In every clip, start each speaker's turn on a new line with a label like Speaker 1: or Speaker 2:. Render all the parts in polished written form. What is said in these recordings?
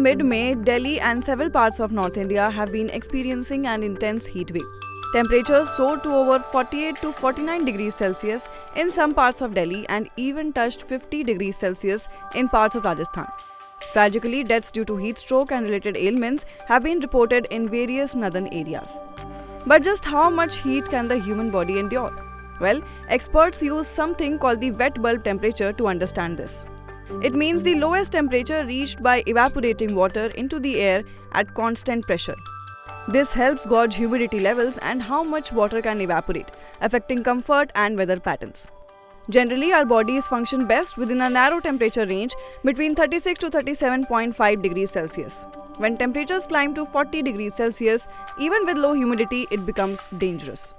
Speaker 1: mid-May, Delhi and several parts of North India have been experiencing an intense heat wave. Temperatures soared to over 48 to 49 degrees Celsius in some parts of Delhi and even touched 50 degrees Celsius in parts of Rajasthan. Tragically, deaths due to heat stroke and related ailments have been reported in various northern areas. But just how much heat can the human body endure? Well, experts use something called the wet bulb temperature to understand this. It means the lowest temperature reached by evaporating water into the air at constant pressure. This helps gauge humidity levels and how much water can evaporate, affecting comfort and weather patterns. Generally, our bodies function best within a narrow temperature range between 36 to 37.5 degrees Celsius. When temperatures climb to 40 degrees Celsius, even with low humidity, it becomes dangerous.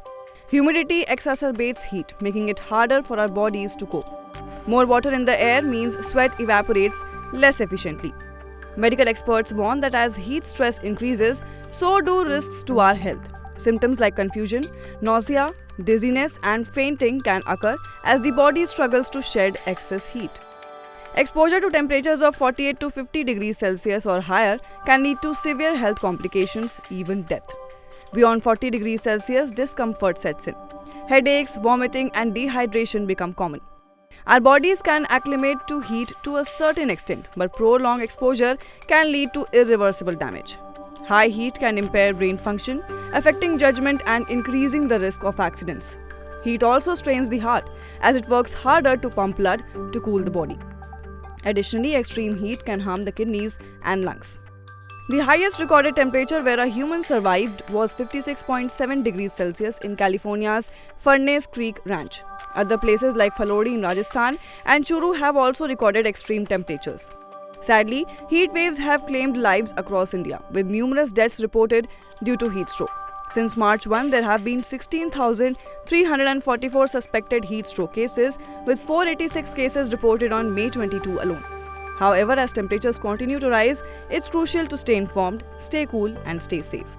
Speaker 1: Humidity exacerbates heat, making it harder for our bodies to cope. More water in the air means sweat evaporates less efficiently. Medical experts warn that as heat stress increases, so do risks to our health. Symptoms like confusion, nausea, dizziness, and fainting can occur as the body struggles to shed excess heat. Exposure to temperatures of 48 to 50 degrees Celsius or higher can lead to severe health complications, even death. Beyond 40 degrees Celsius, discomfort sets in. Headaches, vomiting, and dehydration become common. Our bodies can acclimate to heat to a certain extent, but prolonged exposure can lead to irreversible damage. High heat can impair brain function, affecting judgment and increasing the risk of accidents. Heat also strains the heart, as it works harder to pump blood to cool the body. Additionally, extreme heat can harm the kidneys and lungs. The highest recorded temperature where a human survived was 56.7 degrees Celsius in California's Furnace Creek Ranch. Other places like Phalodi in Rajasthan and Churu have also recorded extreme temperatures. Sadly, heat waves have claimed lives across India, with numerous deaths reported due to heat stroke. Since March 1, there have been 16,344 suspected heat stroke cases, with 486 cases reported on May 22 alone. However, as temperatures continue to rise, it's crucial to stay informed, stay cool, and stay safe.